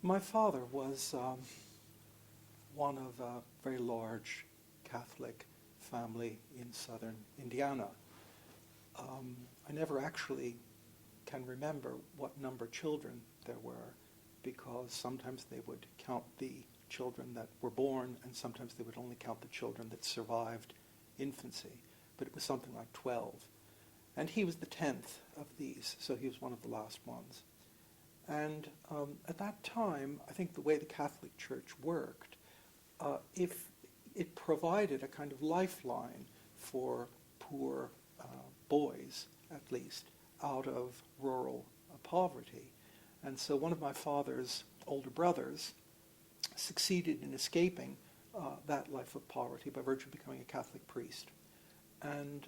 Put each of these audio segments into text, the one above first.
My father was one of a very large Catholic family in southern Indiana. I never actually can remember what number of children there were, because sometimes they would count the children that were born, and sometimes they would only count the children that survived infancy. But it was something like 12. And he was the 10th of these, so he was one of the last ones. And at that time, I think the way the Catholic Church worked, if it provided a kind of lifeline for poor boys, at least, out of rural poverty. And so one of my father's older brothers succeeded in escaping that life of poverty by virtue of becoming a Catholic priest and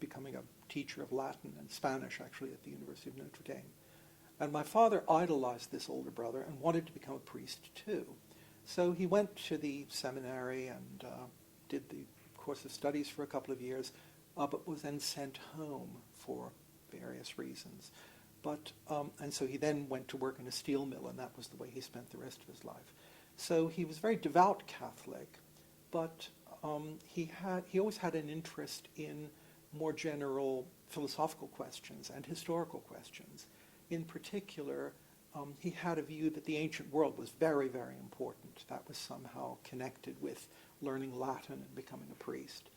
becoming a teacher of Latin and Spanish, actually, at the University of Notre Dame. And my father idolized this older brother and wanted to become a priest too. So he went to the seminary and did the course of studies for a couple of years, but was then sent home for various reasons. And so he then went to work in a steel mill, and that was the way he spent the rest of his life. So he was very devout Catholic, but he always had an interest in more general philosophical questions and historical questions. In particular, he had a view that the ancient world was very, very important. That was somehow connected with learning Latin and becoming a priest.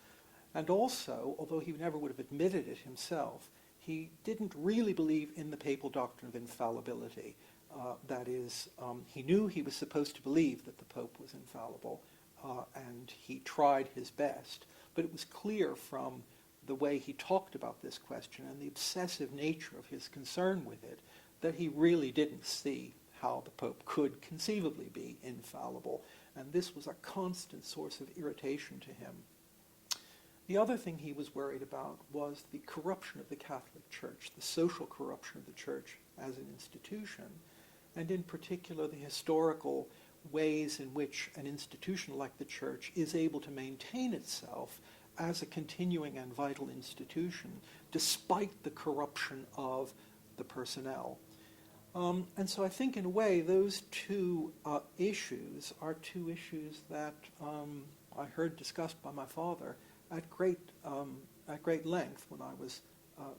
And also, although he never would have admitted it himself, he didn't really believe in the papal doctrine of infallibility. That is, he knew he was supposed to believe that the Pope was infallible, and he tried his best. But it was clear from the way he talked about this question and the obsessive nature of his concern with it that he really didn't see how the Pope could conceivably be infallible. And this was a constant source of irritation to him. The other thing he was worried about was the corruption of the Catholic Church, the social corruption of the Church as an institution, and in particular the historical ways in which an institution like the Church is able to maintain itself as a continuing and vital institution despite the corruption of the personnel. And so I think in a way those two issues are two issues that I heard discussed by my father at great length when I was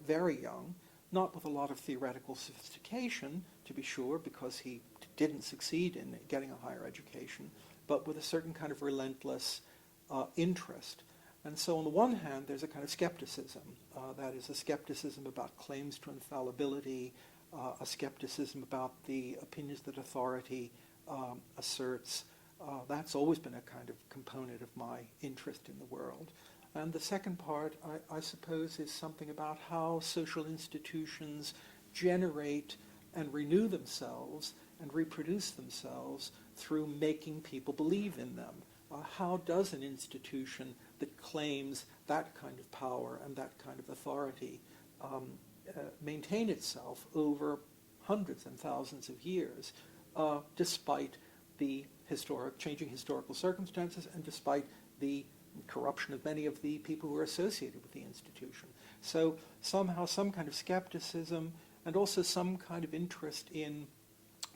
very young, not with a lot of theoretical sophistication, to be sure, because he didn't succeed in getting a higher education, but with a certain kind of relentless interest. And so on the one hand, there's a kind of skepticism. That is a skepticism about claims to infallibility, a skepticism about the opinions that authority asserts. That's always been a kind of component of my interest in the world. And the second part, I suppose, is something about how social institutions generate and renew themselves and reproduce themselves through making people believe in them. How does an institution that claims that kind of power and that kind of authority maintain itself over hundreds and thousands of years, despite the changing historical circumstances and despite the corruption of many of the people who are associated with the institution? So somehow some kind of skepticism and also some kind of interest in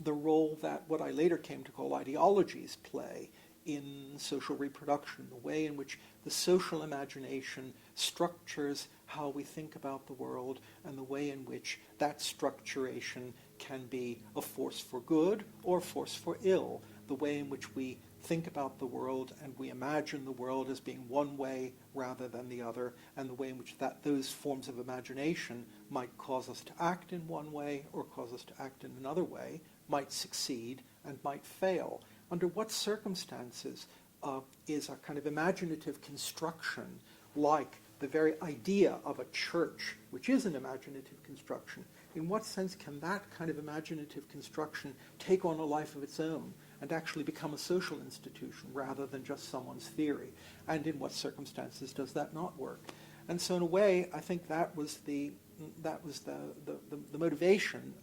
the role that what I later came to call ideologies play in social reproduction, the way in which the social imagination structures how we think about the world, and the way in which that structuration can be a force for good or a force for ill, the way in which we think about the world and we imagine the world as being one way rather than the other, and the way in which those forms of imagination might cause us to act in one way or cause us to act in another way, might succeed and might fail. Under what circumstances is a kind of imaginative construction, like the very idea of a church, which is an imaginative construction, in what sense can that kind of imaginative construction take on a life of its own and actually become a social institution rather than just someone's theory? And in what circumstances does that not work? And so in a way, I think that was the motivation,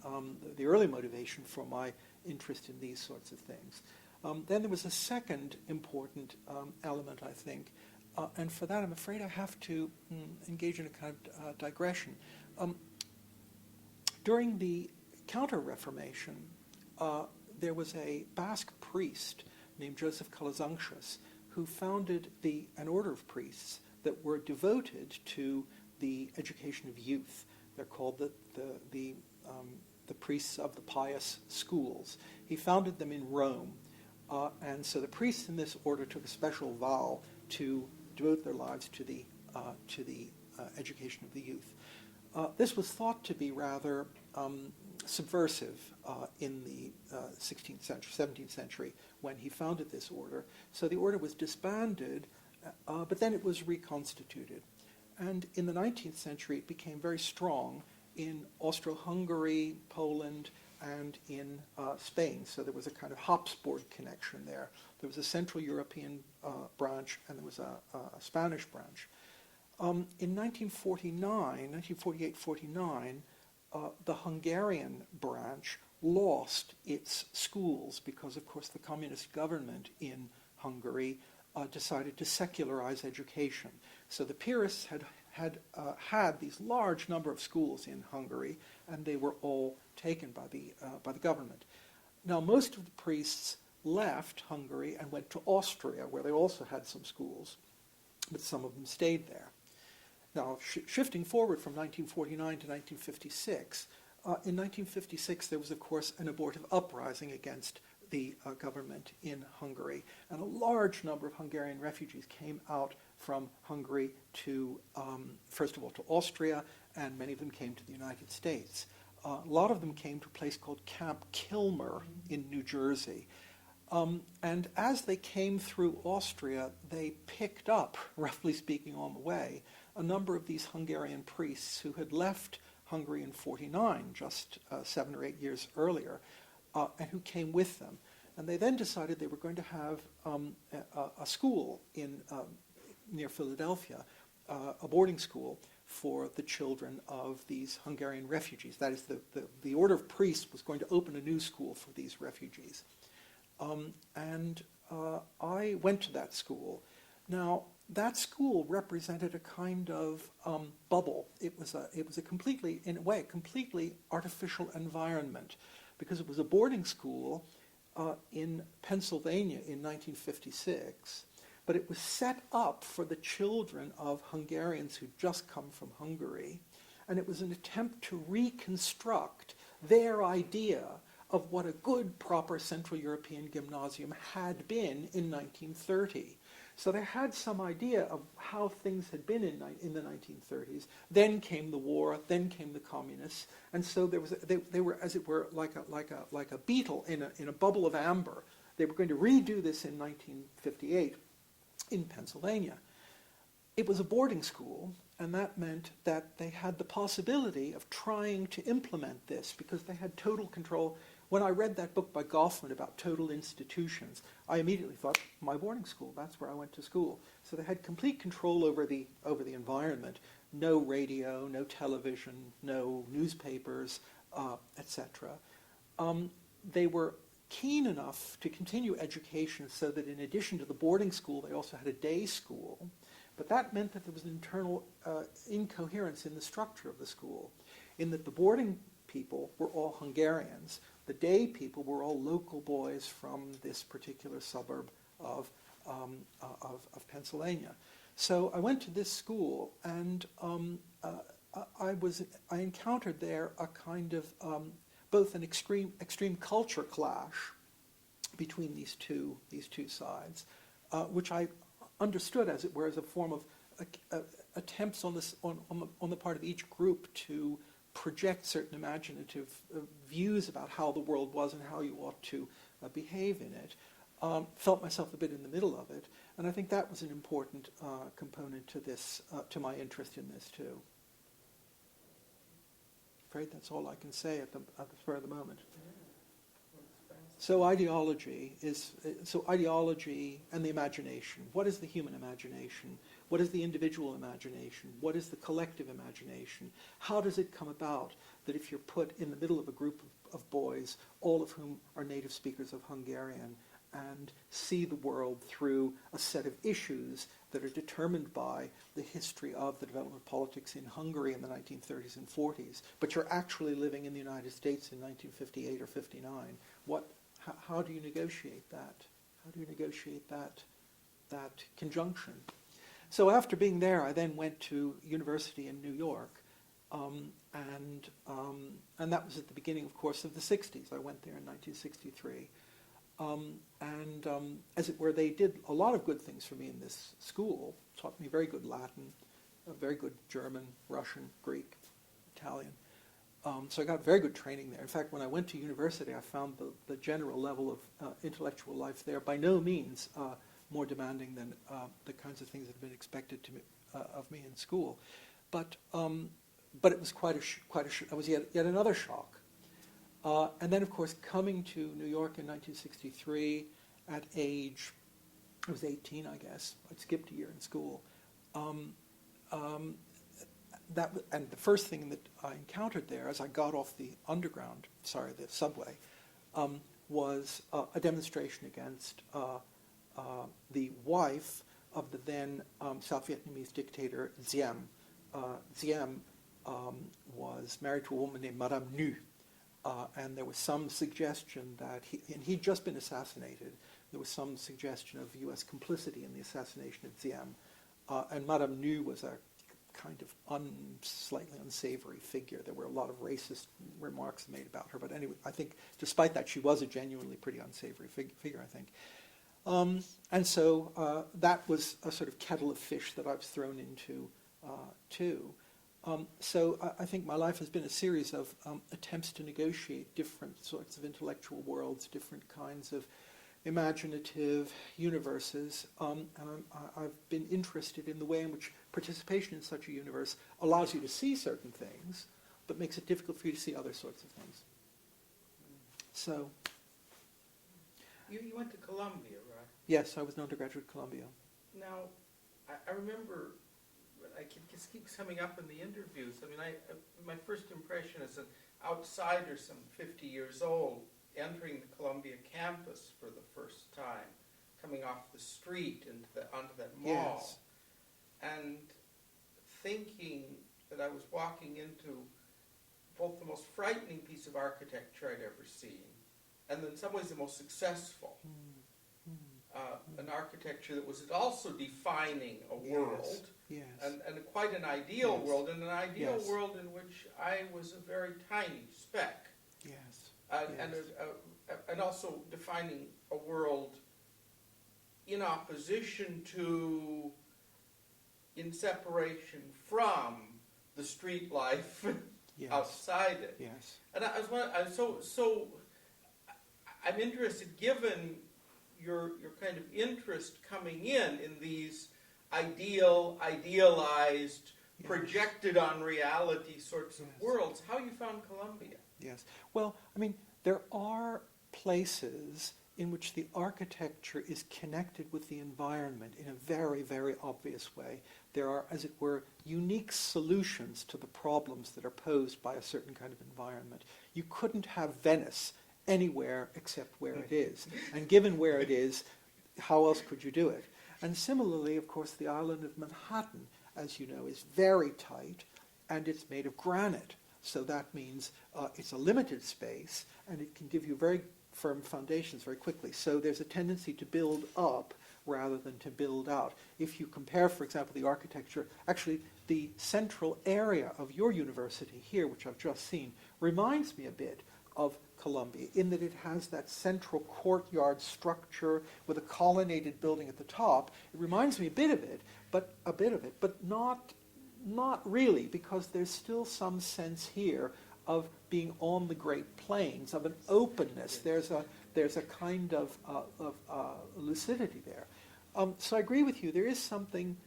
the early motivation for my interest in these sorts of things. Then there was a second important element, I think, and for that I'm afraid I have to engage in a kind of digression. During the Counter-Reformation, there was a Basque priest named Joseph Calazanxius who founded an order of priests that were devoted to the education of youth. They're called the priests of the pious schools. He founded them in Rome, and so the priests in this order took a special vow to devote their lives to the education of the youth. This was thought to be rather subversive in the 16th century, 17th century, when he founded this order. So the order was disbanded, but then it was reconstituted. And in the 19th century, it became very strong in Austro-Hungary, Poland, and in Spain. So there was a kind of Habsburg connection there. There was a Central European branch, and there was a Spanish branch. In 1948-49, the Hungarian branch lost its schools because, of course, the communist government in Hungary decided to secularize education. So the Piarists had these large number of schools in Hungary, and they were all taken by the government. Now, most of the priests left Hungary and went to Austria, where they also had some schools, but some of them stayed there. Now, shifting forward from 1949 to 1956, in 1956 there was, of course, an abortive uprising against the government in Hungary, and a large number of Hungarian refugees came out from Hungary to, first of all, to Austria, and many of them came to the United States. A lot of them came to a place called Camp Kilmer in New Jersey. And as they came through Austria, they picked up, roughly speaking, on the way, a number of these Hungarian priests who had left Hungary in 49, just 7 or 8 years earlier, and who came with them. And they then decided they were going to have a school near Philadelphia, a boarding school for the children of these Hungarian refugees. That is, the order of priests was going to open a new school for these refugees. I went to that school. Now, that school represented a kind of bubble. It was a completely, in a way, completely artificial environment, because it was a boarding school in Pennsylvania in 1956, but it was set up for the children of Hungarians who'd just come from Hungary, and it was an attempt to reconstruct their idea of what a good, proper Central European gymnasium had been in 1930. So they had some idea of how things had been in the 1930s. Then came the war. Then came the communists, and so they were, as it were, like a beetle in a bubble of amber. They were going to redo this in 1958 in Pennsylvania. It was a boarding school, and that meant that they had the possibility of trying to implement this because they had total control. When I read that book by Goffman about total institutions, I immediately thought, my boarding school, that's where I went to school. So they had complete control over the environment. No radio, no television, no newspapers, etc. They were keen enough to continue education so that in addition to the boarding school, they also had a day school. But that meant that there was an internal incoherence in the structure of the school, in that the boarding people were all Hungarians. The day people were all local boys from this particular suburb of Pennsylvania. So I went to this school, and I encountered there a kind of both an extreme culture clash between these two sides, which I understood, as it were, as a form of attempts on the part of each group to project certain imaginative views about how the world was and how you ought to behave in it. Felt myself a bit in the middle of it, and I think that was an important component to this, to my interest in this too. Afraid that's all I can say at the spur of the moment. So ideology and the imagination. What is the human imagination? What is the individual imagination? What is the collective imagination? How does it come about that if you're put in the middle of a group of boys, all of whom are native speakers of Hungarian, and see the world through a set of issues that are determined by the history of the development of politics in Hungary in the 1930s and 40s, but you're actually living in the United States in 1958 or 59. how do you negotiate that? How do you negotiate that conjunction? So after being there, I then went to university in New York, and that was at the beginning, of course, of the 60s. I went there in 1963. As it were, they did a lot of good things for me in this school, taught me very good Latin, very good German, Russian, Greek, Italian. So I got very good training there. In fact, when I went to university, I found the general level of intellectual life there by no means more demanding than the kinds of things that had been expected of me in school. But it was it was yet another shock. And then, of course, coming to New York in 1963 at age, I was 18, I guess. I'd skipped a year in school. And the first thing that I encountered there as I got off the subway, was a demonstration against the wife of the then South Vietnamese dictator Diem. Diem was married to a woman named Madame Nhu, and there was some suggestion that he'd just been assassinated. There was some suggestion of U.S. complicity in the assassination of Diem, and Madame Nhu was a kind of slightly unsavory figure. There were a lot of racist remarks made about her, but anyway, I think despite that, she was a genuinely pretty unsavory figure, I think. And so that was a sort of kettle of fish that I was thrown into, too. So I think my life has been a series of attempts to negotiate different sorts of intellectual worlds, different kinds of imaginative universes, and I've been interested in the way in which participation in such a universe allows you to see certain things, but makes it difficult for you to see other sorts of things. So... You went to Columbia, right? Yes, I was an undergraduate at Columbia. Now, I remember, this keeps coming up in the interviews. I mean, my first impression as an outsider, some 50 years old, entering the Columbia campus for the first time, coming off the street onto that mall, yes, and thinking that I was walking into both the most frightening piece of architecture I'd ever seen, and in some ways the most successful. An architecture that was also defining a world, yes, and quite an ideal yes, world, and an ideal yes, world in which I was a very tiny speck. yes, And also defining a world in opposition to, in separation from the street life yes, outside it. yes. And I'm interested, given your kind of interest coming in these idealized, yes, projected on reality sorts of yes, worlds, how you found Columbia. Yes. Well, I mean, there are places in which the architecture is connected with the environment in a very, very obvious way. There are, as it were, unique solutions to the problems that are posed by a certain kind of environment. You couldn't have Venice anywhere except where it is. And given where it is, how else could you do it? And similarly, of course, the island of Manhattan, as you know, is very tight, and it's made of granite. So that means it's a limited space, and it can give you very firm foundations very quickly. So there's a tendency to build up rather than to build out. If you compare, for example, the architecture, actually the central area of your university here, which I've just seen, reminds me a bit of Columbia, in that it has that central courtyard structure with a colonnaded building at the top. It reminds me a bit of it, but not really, because there's still some sense here of being on the Great Plains, of an openness. There's a kind of lucidity there. So I agree with you. There is something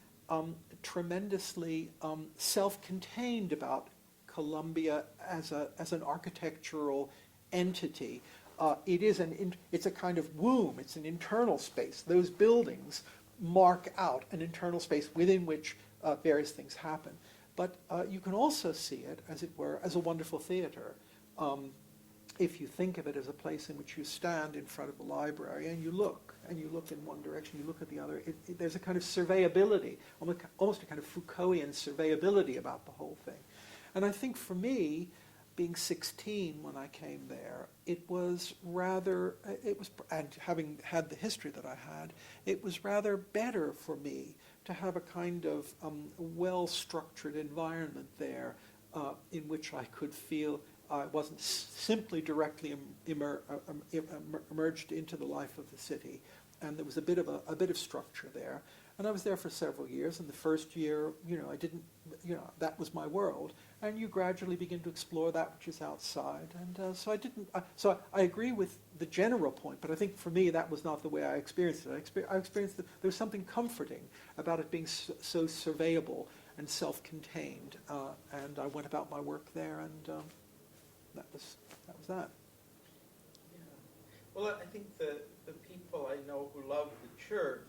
tremendously self-contained about Columbia as an architectural entity. It's a kind of womb. It's an internal space. Those buildings mark out an internal space within which various things happen. But you can also see it, as it were, as a wonderful theater. If you think of it as a place in which you stand in front of a library and you look in one direction, you look at the other, there's a kind of surveyability, almost a kind of Foucaultian surveyability about the whole thing. And I think for me, being 16 when I came there, it was rather, and having had the history that I had, it was rather better for me to have a kind of well-structured environment there in which I could feel I wasn't simply directly emerged into the life of the city, and there was a bit of structure there. And I was there for several years, and the first year, I didn't, that was my world. And you gradually begin to explore that which is outside. And so I didn't, so I agree with the general point, but I think for me that was not the way I experienced it. I experienced that there was something comforting about it being so surveyable and self-contained. And I went about my work there, and that was that. Yeah. Well, I think the people I know who love the church,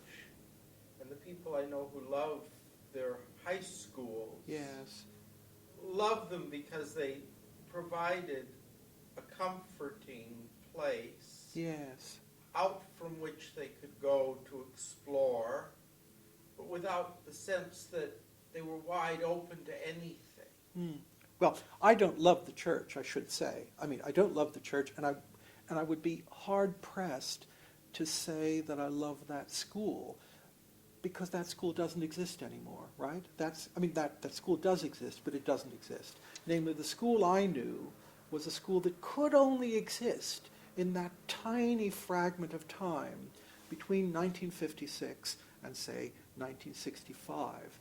and the people I know who love their high schools, yes, love them because they provided a comforting place, yes, out from which they could go to explore, but without the sense that they were wide open to anything. Mm. Well, I don't love the church, I should say. I mean, I don't love the church, and I would be hard-pressed to say that I love that school, because that school doesn't exist anymore, right? That school does exist, but it doesn't exist. Namely, the school I knew was a school that could only exist in that tiny fragment of time between 1956 and, say, 1965.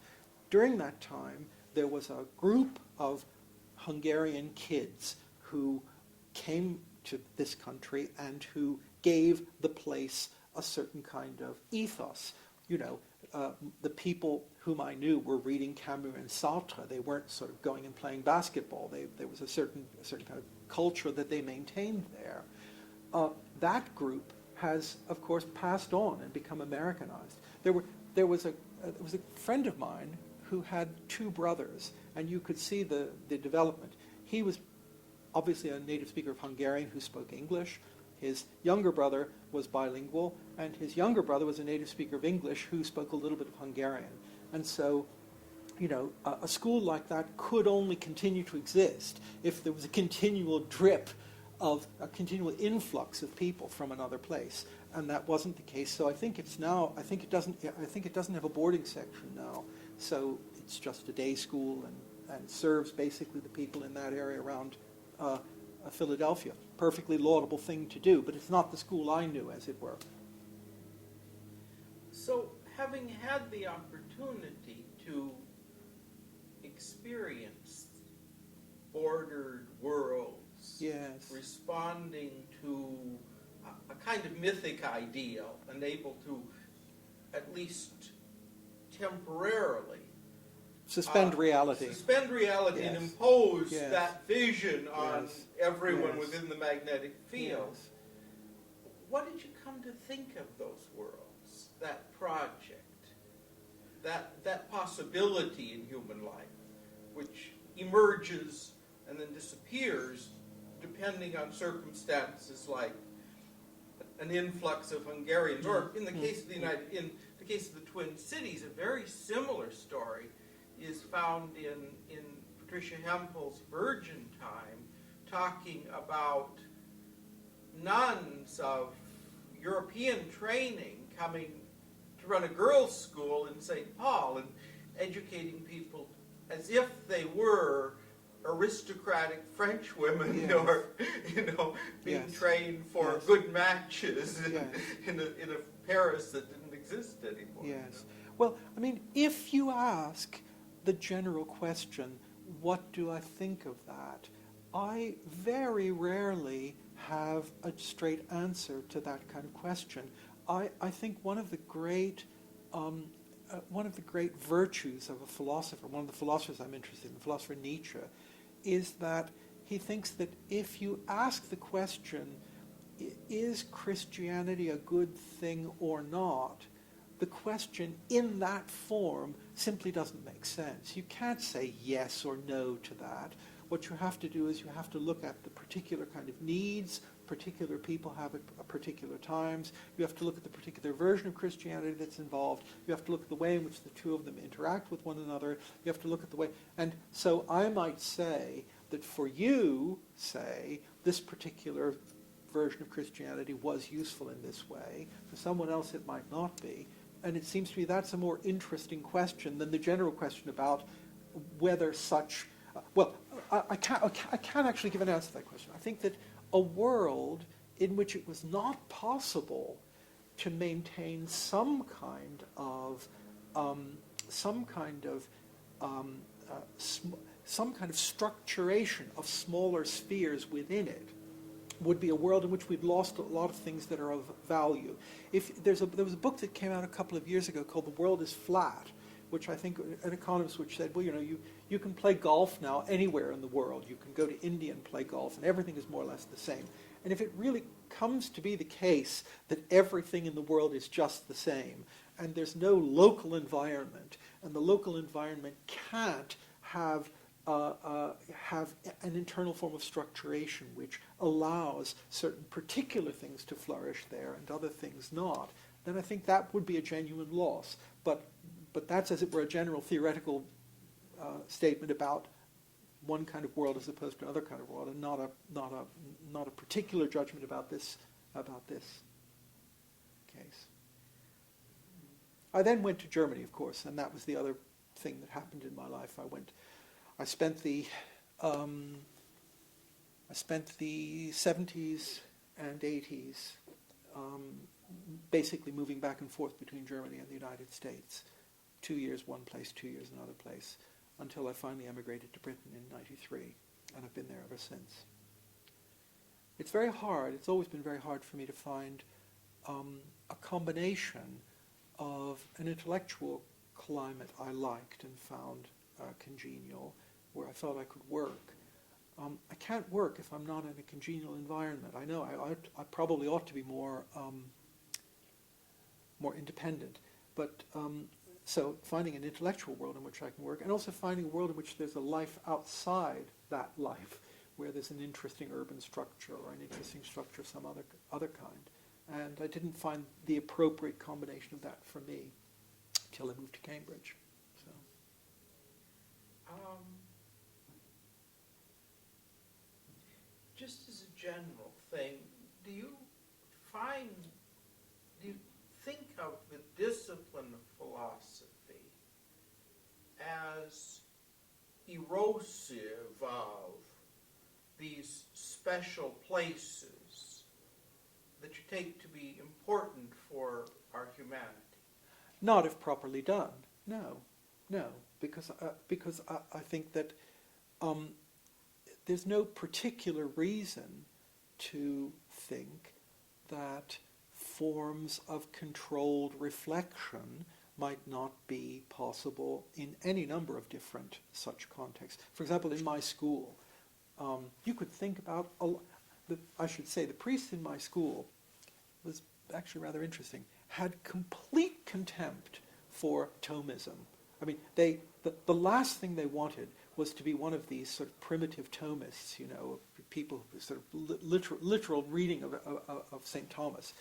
During that time, there was a group of Hungarian kids who came to this country and who gave the place a certain kind of ethos. The people whom I knew were reading Camus and Sartre. They weren't sort of going and playing basketball. There was a certain kind of culture that they maintained there. That group has, of course, passed on and become Americanized. There was a friend of mine who had two brothers, and you could see the development. He was obviously a native speaker of Hungarian who spoke English. His younger brother was bilingual, and his younger brother was a native speaker of English who spoke a little bit of Hungarian. And so, a school like that could only continue to exist if there was a continual drip of a continual influx of people from another place, and that wasn't the case. So I think it doesn't have a boarding section now. So it's just a day school and serves basically the people in that area around Philadelphia. Perfectly laudable thing to do, but it's not the school I knew, as it were. So, having had the opportunity to experience bordered worlds, yes, responding to a kind of mythic ideal, and able to at least temporarily suspend reality. Suspend reality, yes, and impose yes, that vision on yes, everyone yes, within the magnetic field. yes. What did you come to think of those worlds, that project, that possibility in human life, which emerges and then disappears depending on circumstances like an influx of Hungarians, or in the case of in the case of the Twin Cities, a very similar story is found in Patricia Hempel's Virgin Time, talking about nuns of European training coming to run a girls' school in St. Paul and educating people as if they were aristocratic French women, yes, or being yes, trained for yes, good matches yes, in a Paris that didn't exist anymore. Yes. Well, I mean, if you ask the general question, what do I think of that? I very rarely have a straight answer to that kind of question. I think one of the great virtues of a philosopher, one of the philosophers I'm interested in, the philosopher Nietzsche, is that he thinks that if you ask the question, is Christianity a good thing or not, the question in that form simply doesn't make sense. You can't say yes or no to that. What you have to do is you have to look at the particular kind of needs particular people have at particular times. You have to look at the particular version of Christianity that's involved. You have to look at the way in which the two of them interact with one another. You have to look at the way. And so I might say that for you, say, this particular version of Christianity was useful in this way. For someone else it might not be. And it seems to me that's a more interesting question than the general question about whether such... I can't actually give an answer to that question. I think that a world in which it was not possible to maintain some kind of structuration of smaller spheres within it would be a world in which we've lost a lot of things that are of value. There was a book that came out a couple of years ago called The World is Flat, which I think an economist which said, well, you can play golf now anywhere in the world. You can go to India and play golf, and everything is more or less the same. And if it really comes to be the case that everything in the world is just the same, and there's no local environment, and the local environment can't have an internal form of structuration which allows certain particular things to flourish there and other things not, then I think that would be a genuine loss. But that's, as it were, a general theoretical statement about one kind of world as opposed to another kind of world, and not a particular judgment about this case. I then went to Germany, of course, and that was the other thing that happened in my life. I spent the 70s and 80s basically moving back and forth between Germany and the United States. 2 years one place, 2 years another place, until I finally emigrated to Britain in '93, and I've been there ever since. It's very hard, it's always been very hard for me to find a combination of an intellectual climate I liked and found congenial, where I felt I could work. I can't work if I'm not in a congenial environment. I know I probably ought to be more independent, but so finding an intellectual world in which I can work, and also finding a world in which there's a life outside that life, where there's an interesting urban structure or an interesting structure of some other kind. And I didn't find the appropriate combination of that for me till I moved to Cambridge. So. Just as a general thing, do you think of the discipline of philosophy as erosive of these special places that you take to be important for our humanity? Not if properly done. No, because I think that there's no particular reason to think that forms of controlled reflection might not be possible in any number of different such contexts. For example, in my school, you could think about, the priest in my school was actually rather interesting, had complete contempt for Thomism. I mean, the last thing they wanted was to be one of these sort of primitive Thomists, people who sort of literal reading of St. Thomas.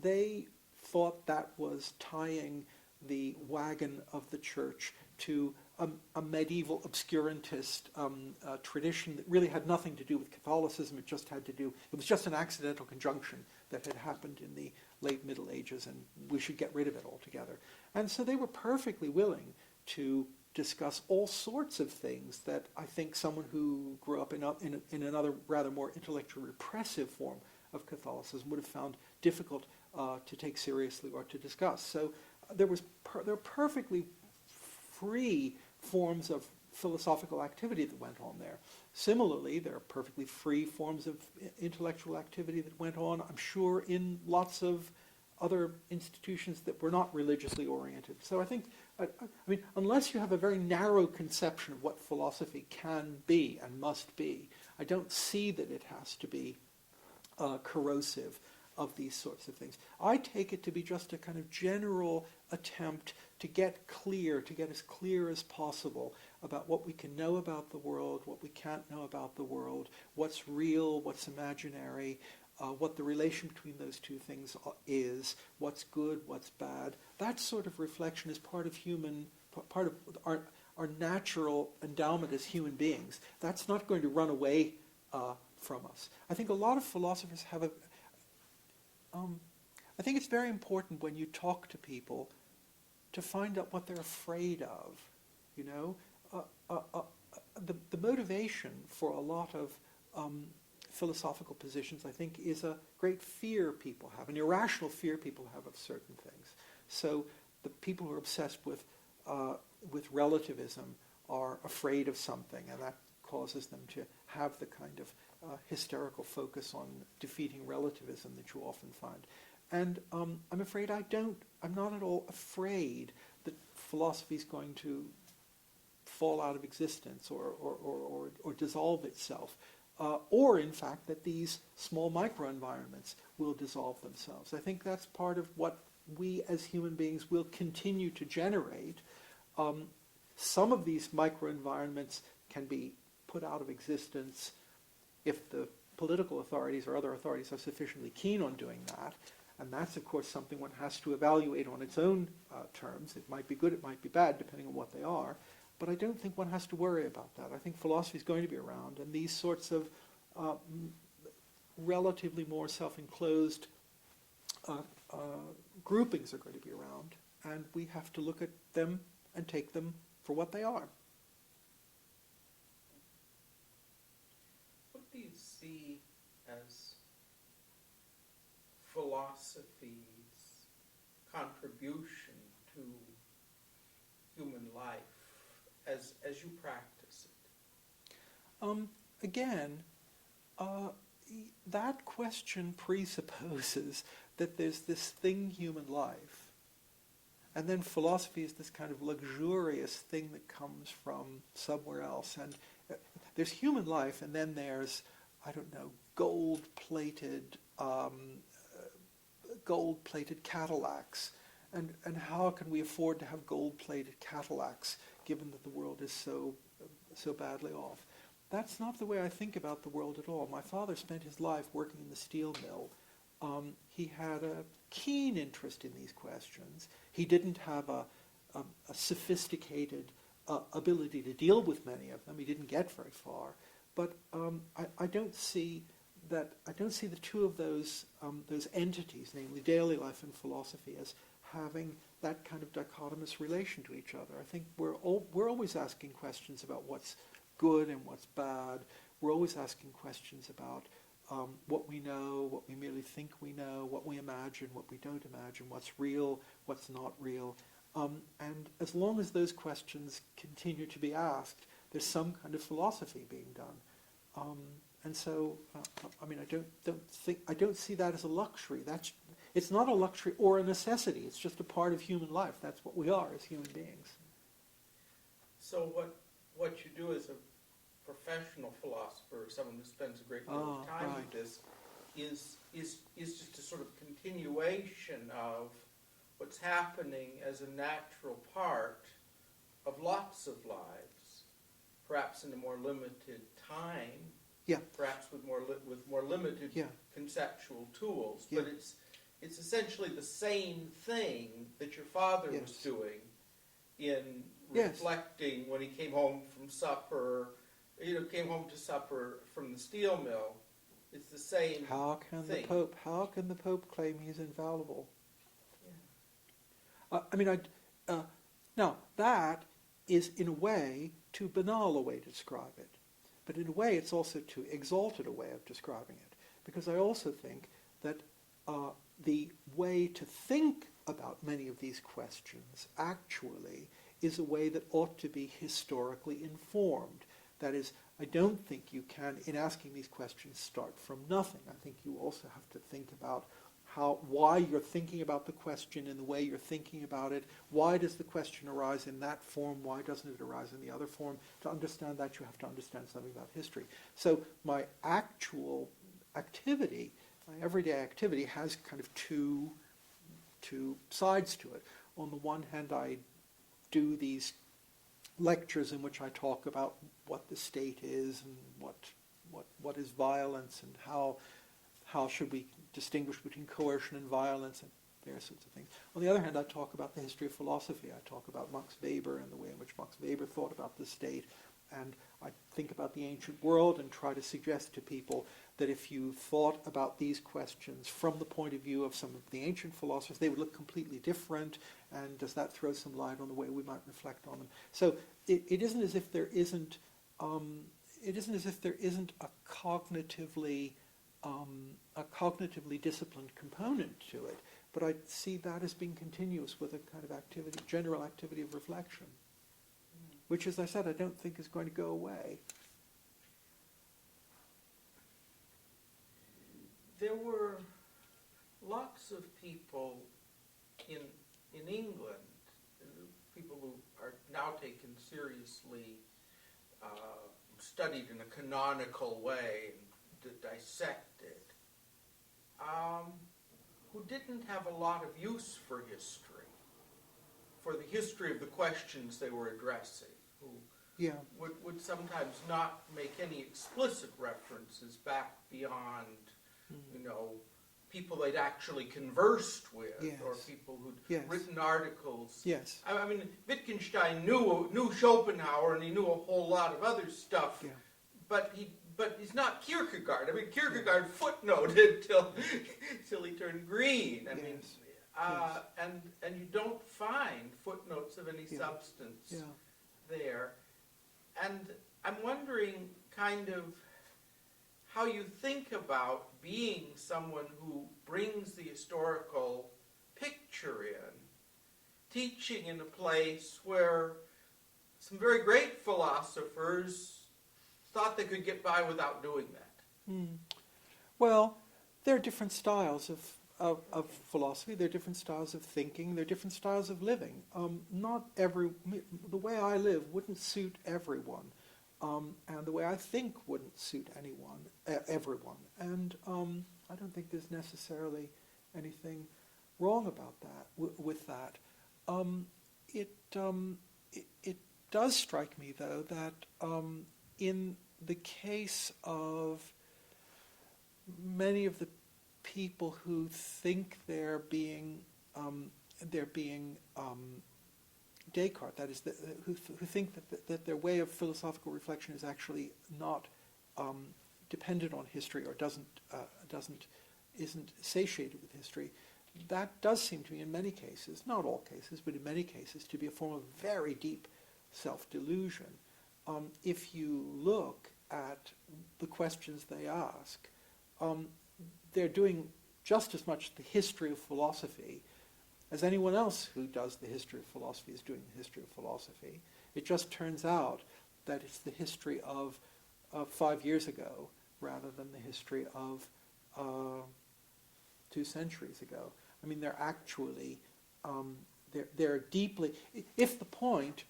They thought that was tying the wagon of the church to a medieval obscurantist tradition that really had nothing to do with Catholicism. It was just an accidental conjunction that had happened in the late Middle Ages, and we should get rid of it altogether. And so they were perfectly willing to discuss all sorts of things that I think someone who grew up in another rather more intellectually repressive form of Catholicism would have found difficult to take seriously or to discuss. So there were perfectly free forms of philosophical activity that went on there. Similarly, there are perfectly free forms of intellectual activity that went on, I'm sure, in lots of other institutions that were not religiously oriented. So I think, unless you have a very narrow conception of what philosophy can be and must be, I don't see that it has to be corrosive of these sorts of things. I take it to be just a kind of general attempt to get as clear as possible about what we can know about the world, what we can't know about the world, what's real, what's imaginary, what the relation between those two things is, what's good, what's bad. That sort of reflection is part of our natural endowment as human beings. That's not going to run away from us. I think a lot of philosophers have I think it's very important when you talk to people to find out what they're afraid of. You know, the motivation for a lot of philosophical positions, I think, is a great fear people have, an irrational fear people have of certain things. So the people who are obsessed with relativism are afraid of something, and that causes them to have the kind of hysterical focus on defeating relativism that you often find. And I'm afraid I'm not at all afraid that philosophy is going to fall out of existence or dissolve itself, or in fact that these small microenvironments will dissolve themselves. I think that's part of what we as human beings will continue to generate. Some of these microenvironments can be put out of existence if the political authorities or other authorities are sufficiently keen on doing that. And that's, of course, something one has to evaluate on its own terms. It might be good, it might be bad, depending on what they are. But I don't think one has to worry about that. I think philosophy is going to be around, and these sorts of relatively more self-enclosed groupings are going to be around, and we have to look at them and take them for what they are. What do you see as philosophy's contribution to human life as you practice it? Again, that question presupposes that there's this thing, human life, and then philosophy is this kind of luxurious thing that comes from somewhere else. And there's human life, and then there's, I don't know, gold-plated Cadillacs. And how can we afford to have gold-plated Cadillacs, given that the world is so badly off? That's not the way I think about the world at all. My father spent his life working in the steel mill. He had a keen interest in these questions. He didn't have a sophisticated ability to deal with many of them. He didn't get very far. But I don't see the two of those entities, namely daily life and philosophy, as having that kind of dichotomous relation to each other. I think we're always asking questions about what's good and what's bad. We're always asking questions about what we know, what we merely think we know, what we imagine, what we don't imagine, what's real, what's not real. And as long as those questions continue to be asked, there's some kind of philosophy being done. And so, I don't see that as a luxury. It's not a luxury or a necessity. It's just a part of human life. That's what we are as human beings. So what you do as a professional philosopher, someone who spends a great deal of time with this, is just a sort of continuation of what's happening as a natural part of lots of lives, perhaps in a more limited time, perhaps with more limited conceptual tools, but it's essentially the same thing that your father was doing in reflecting when he came home from supper, came home to supper from the steel mill. It's the same thing. How can the Pope claim he's infallible? Yeah. Now, that is, in a way, too banal a way to describe it. But in a way, it's also too exalted a way of describing it. Because I also think that the way to think about many of these questions actually is a way that ought to be historically informed. That is, I don't think you can, in asking these questions, start from nothing. I think you also have to think about why you're thinking about the question in the way you're thinking about it. Why does the question arise in that form? Why doesn't it arise in the other form? To understand that, you have to understand something about history. So my actual activity, my everyday activity, has kind of two sides to it. On the one hand, I do these lectures in which I talk about what the state is and what is violence and how should we distinguish between coercion and violence, and various sorts of things. On the other hand, I talk about the history of philosophy. I talk about Max Weber and the way in which Max Weber thought about the state. And I think about the ancient world and try to suggest to people that if you thought about these questions from the point of view of some of the ancient philosophers, they would look completely different. And does that throw some light on the way we might reflect on them? So it isn't as if there isn't a cognitively disciplined component to it, but I see that as being continuous with a kind of activity, general activity of reflection, which, as I said, I don't think is going to go away. There were lots of people in England, people who are now taken seriously, studied in a canonical way and dissected, who didn't have a lot of use for history, for the history of the questions they were addressing, who would sometimes not make any explicit references back beyond, people they'd actually conversed with, or people who'd written articles. Yes. I mean, Wittgenstein knew Schopenhauer, and he knew a whole lot of other stuff, but he's not Kierkegaard. I mean, Kierkegaard footnoted till he turned green. I mean, and you don't find footnotes of any substance there. And I'm wondering kind of how you think about being someone who brings the historical picture in, teaching in a place where some very great philosophers thought they could get by without doing that. Well, there are different styles of philosophy, there are different styles of thinking, there are different styles of living. The way I live wouldn't suit everyone. And the way I think wouldn't suit everyone. And I don't think there's necessarily anything wrong about that. With that, it does strike me, though, that in the case of many of the people who think they're being Descartes, that is, who think that their way of philosophical reflection is actually not dependent on history or isn't satiated with history. That does seem to me, in many cases, not all cases, but in many cases, to be a form of very deep self-delusion. If you look at the questions they ask, they're doing just as much the history of philosophy as anyone else who does the history of philosophy is doing the history of philosophy. It just turns out that it's the history of 5 years ago rather than the history of 2 centuries ago. I mean, they're actually, they're deeply, if the point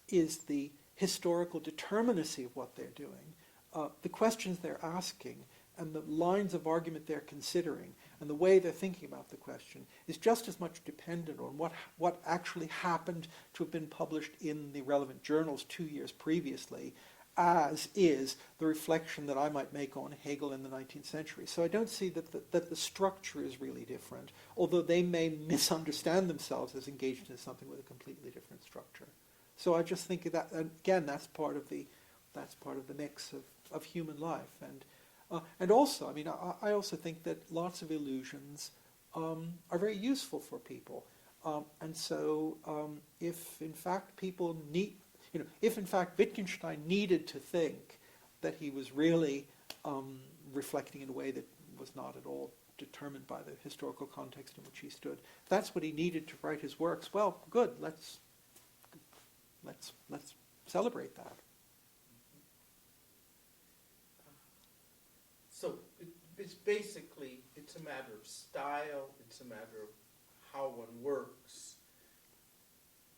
is the historical determinacy of what they're doing, the questions they're asking and the lines of argument they're considering and the way they're thinking about the question is just as much dependent on what actually happened to have been published in the relevant journals 2 years previously as is the reflection that I might make on Hegel in the 19th century. So I don't see that the structure is really different, although they may misunderstand themselves as engaged in something with a completely different structure. So I just think that, again, that's part of the mix of human life. And also, I mean, I also think that lots of illusions are very useful for people. And so if in fact people need, if in fact Wittgenstein needed to think that he was really reflecting in a way that was not at all determined by the historical context in which he stood, if that's what he needed to write his works, well, good, let's celebrate that. So it's basically, it's a matter of style, it's a matter of how one works,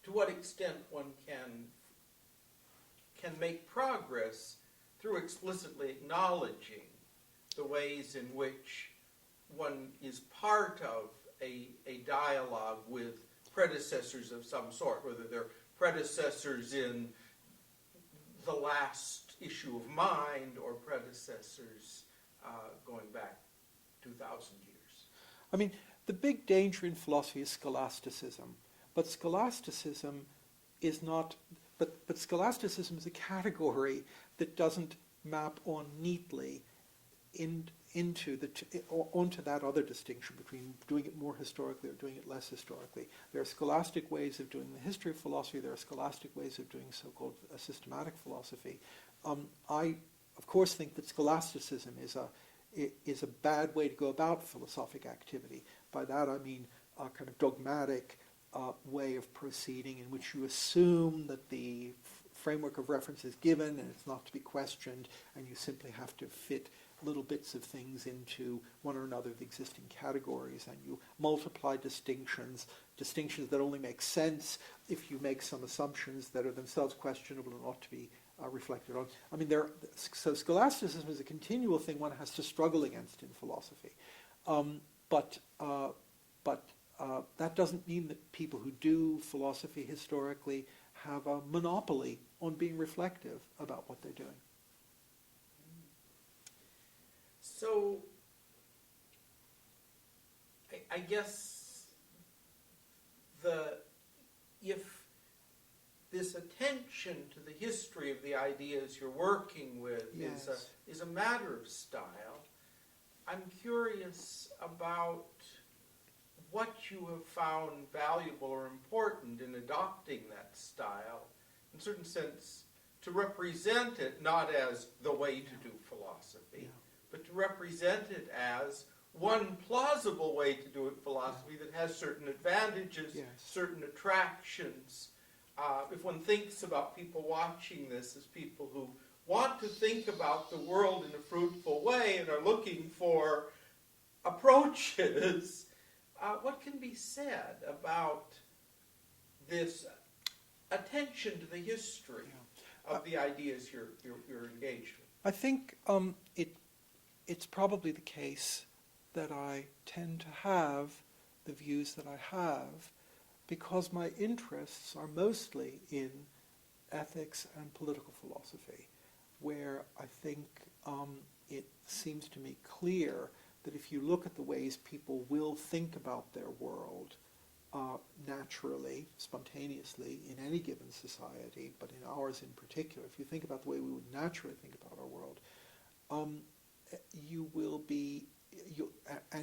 to what extent one can make progress through explicitly acknowledging the ways in which one is part of a dialogue with predecessors of some sort, whether they're predecessors in the last issue of Mind or predecessors going back 2,000 years. I mean, the big danger in philosophy is scholasticism. But scholasticism is not, but scholasticism is a category that doesn't map on neatly onto that other distinction between doing it more historically or doing it less historically. There are scholastic ways of doing the history of philosophy. There are scholastic ways of doing so-called systematic philosophy. I, of course, think that scholasticism is a bad way to go about philosophic activity. By that I mean a kind of dogmatic way of proceeding in which you assume that the framework of reference is given and it's not to be questioned, and you simply have to fit little bits of things into one or another of the existing categories, and you multiply distinctions that only make sense if you make some assumptions that are themselves questionable and ought to be reflected on. I mean, so scholasticism is a continual thing one has to struggle against in philosophy. But that doesn't mean that people who do philosophy historically have a monopoly on being reflective about what they're doing. So, I guess if this attention to the history of the ideas you're working with is a matter of style, I'm curious about what you have found valuable or important in adopting that style, in a certain sense, to represent it not as the way to do philosophy, but to represent it as one plausible way to do it philosophy that has certain advantages, certain attractions. If one thinks about people watching this as people who want to think about the world in a fruitful way and are looking for approaches, what can be said about this attention to the history of the ideas you're engaged with? I think it's probably the case that I tend to have the views that I have because my interests are mostly in ethics and political philosophy, where I think it seems to me clear that if you look at the ways people will think about their world naturally, spontaneously, in any given society, but in ours in particular, if you think about the way we would naturally think about our world, and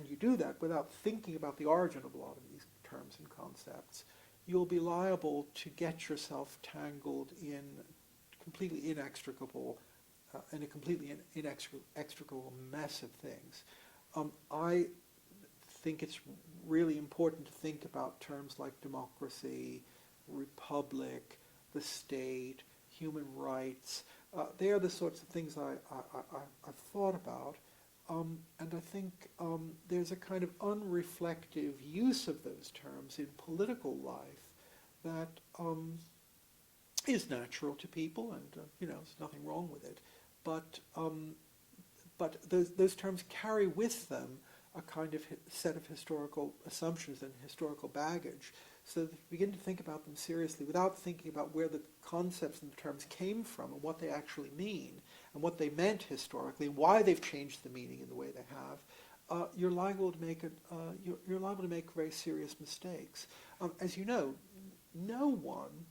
you do that without thinking about the origin of a lot of these terms and concepts, you'll be liable to get yourself tangled in a completely inextricable mess of things. I think it's really important to think about terms like democracy, republic, the state, human rights. They are the sorts of things I've thought about. And I think there's a kind of unreflective use of those terms in political life that is natural to people, and there's nothing wrong with it. But those terms carry with them a kind of set of historical assumptions and historical baggage, so that if you begin to think about them seriously without thinking about where the concepts and the terms came from and what they actually mean and what they meant historically and why they've changed the meaning in the way they have, you're liable to make very serious mistakes. As you know, no one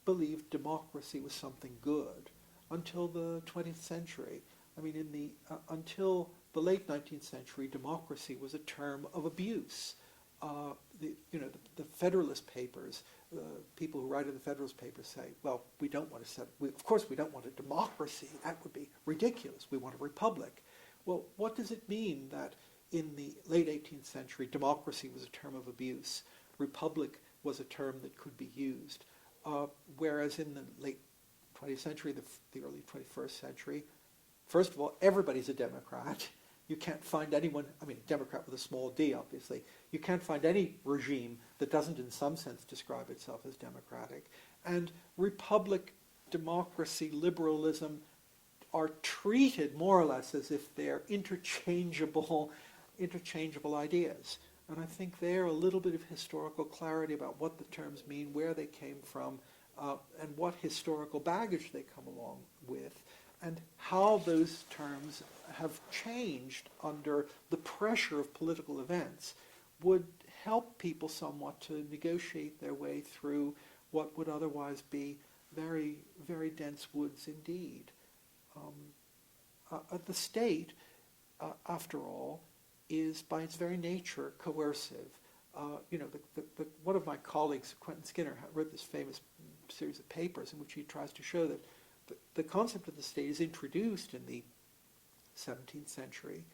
believed democracy was something good until the 20th century. I mean, until the late 19th century, democracy was a term of abuse. The Federalist Papers, people who write in the Federalist Papers say, well, we don't want a democracy. That would be ridiculous. We want a republic. Well, what does it mean that in the late 18th century, democracy was a term of abuse, republic was a term that could be used, whereas in the late 20th century, the early 21st century, first of all, everybody's a Democrat. You can't find anyone, Democrat with a small d, obviously. You can't find any regime that doesn't in some sense describe itself as democratic. And republic, democracy, liberalism are treated more or less as if they're interchangeable ideas. And I think there a little bit of historical clarity about what the terms mean, where they came from, and what historical baggage they come along with, and how those terms have changed under the pressure of political events would help people somewhat to negotiate their way through what would otherwise be very, very dense woods indeed. The state, after all, is by its very nature coercive. One of my colleagues, Quentin Skinner, wrote this famous series of papers in which he tries to show that the concept of the state is introduced in the 17th century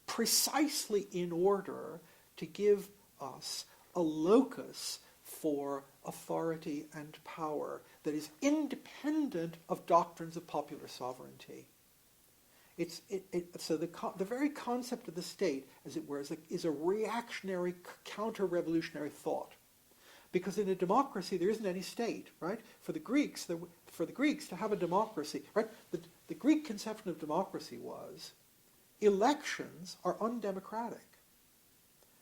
precisely in order to give us a locus for authority and power that is independent of doctrines of popular sovereignty. So the very concept of the state, as it were, is a reactionary, counter-revolutionary thought. Because in a democracy, there isn't any state, right? For the Greeks, to have a democracy, right? The Greek conception of democracy was elections are undemocratic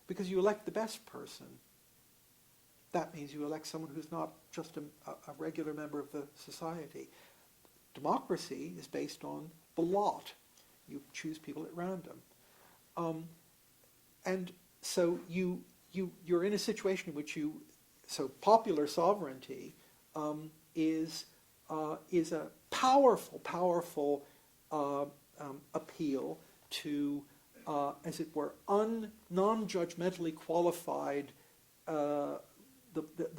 because you elect the best person. That means you elect someone who's not just a regular member of the society. Democracy is based on the lot. You choose people at random. And so you're in a situation in which so popular sovereignty is a powerful appeal to, as it were, non-judgmentally qualified, the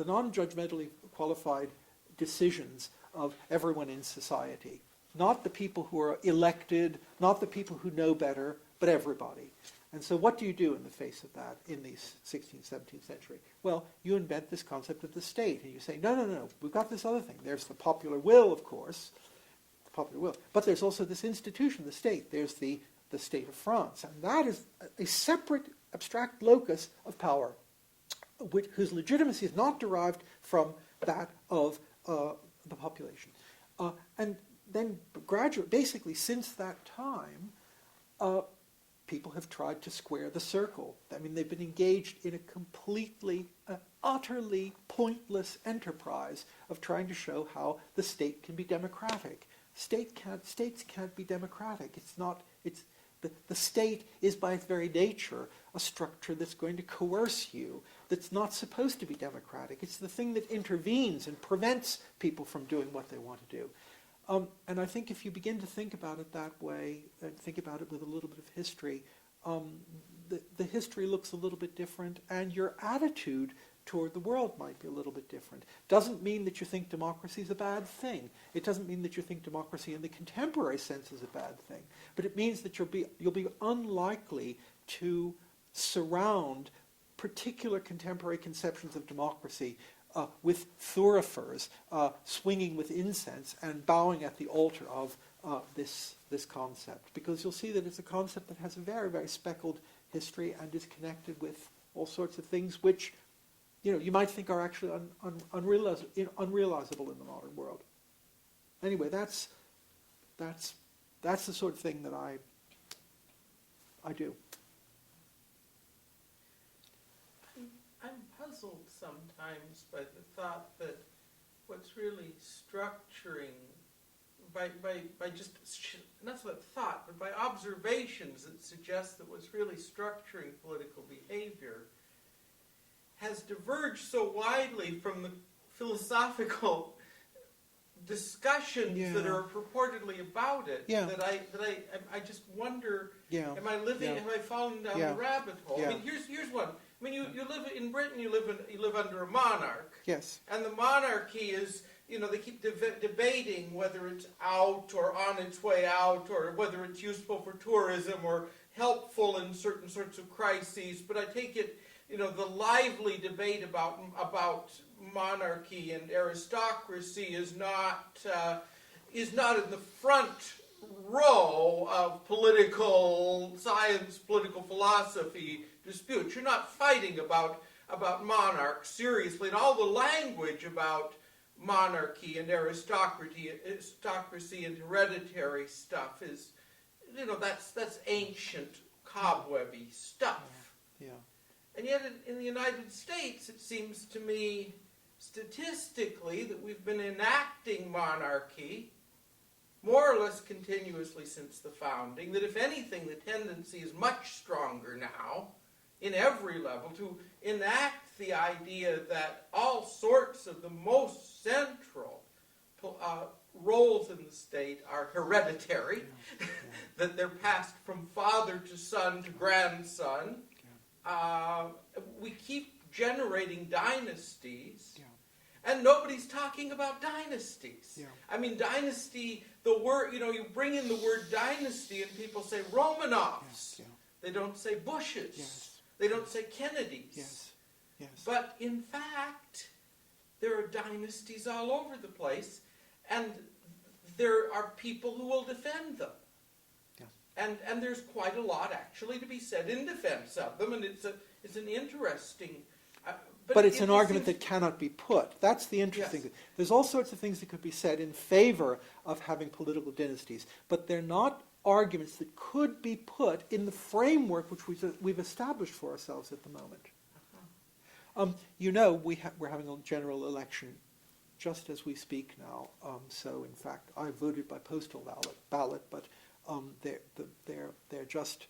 non-judgmentally qualified decisions of everyone in society. Not the people who are elected, not the people who know better, but everybody. And so what do you do in the face of that in the 16th, 17th century? Well, you invent this concept of the state, and you say, no, we've got this other thing. There's the popular will, of course, the popular will, but there's also this institution, the state. There's the state of France, and that is a separate, abstract locus of power, whose legitimacy is not derived from that of the population. And then gradually, basically since that time, people have tried to square the circle. I mean, they've been engaged in a completely, utterly pointless enterprise of trying to show how the state can be democratic. States can't be democratic. The state is by its very nature a structure that's going to coerce you, that's not supposed to be democratic. It's the thing that intervenes and prevents people from doing what they want to do. And I think if you begin to think about it that way, and think about it with a little bit of history, the history looks a little bit different, and your attitude toward the world might be a little bit different. Doesn't mean that you think democracy is a bad thing. It doesn't mean that you think democracy in the contemporary sense is a bad thing. But it means that you'll be unlikely to surround particular contemporary conceptions of democracy with thurifers swinging with incense and bowing at the altar of this concept. Because you'll see that it's a concept that has a very, very speckled history and is connected with all sorts of things which you might think are actually unrealizable in the modern world. Anyway, that's the sort of thing that I do. I'm puzzled sometimes by the thought that what's really structuring, by just, not so that thought, but by observations that suggest that what's really structuring political behavior has diverged so widely from the philosophical discussions that are purportedly about it that I just wonder, am I living? Have I fallen down the rabbit hole? I mean, here's one. I mean, you live in Britain. You live under a monarch. Yes. And the monarchy is, they keep debating whether it's out or on its way out, or whether it's useful for tourism or helpful in certain sorts of crises. But I take it, the lively debate about monarchy and aristocracy is not in the front row of political science, political philosophy disputes. You're not fighting about monarchs seriously, and all the language about monarchy and aristocracy and hereditary stuff is, that's ancient, cobwebby stuff. Yeah. And yet in the United States, it seems to me statistically that we've been enacting monarchy more or less continuously since the founding, that if anything, the tendency is much stronger now in every level to enact the idea that all sorts of the most central roles in the state are hereditary, that they're passed from father to son to grandson. We keep generating dynasties, and nobody's talking about dynasties. I mean, dynasty, the word, you bring in the word dynasty and people say Romanovs. They don't say Bushes. They don't say Kennedys. But in fact, there are dynasties all over the place, and there are people who will defend them. And there's quite a lot actually to be said in defense of them, and it's an interesting... But it's an argument that cannot be put. That's the interesting thing. There's all sorts of things that could be said in favor of having political dynasties, but they're not arguments that could be put in the framework which we've established for ourselves at the moment. We're having a general election just as we speak now. So in fact, I voted by postal ballot, but they're just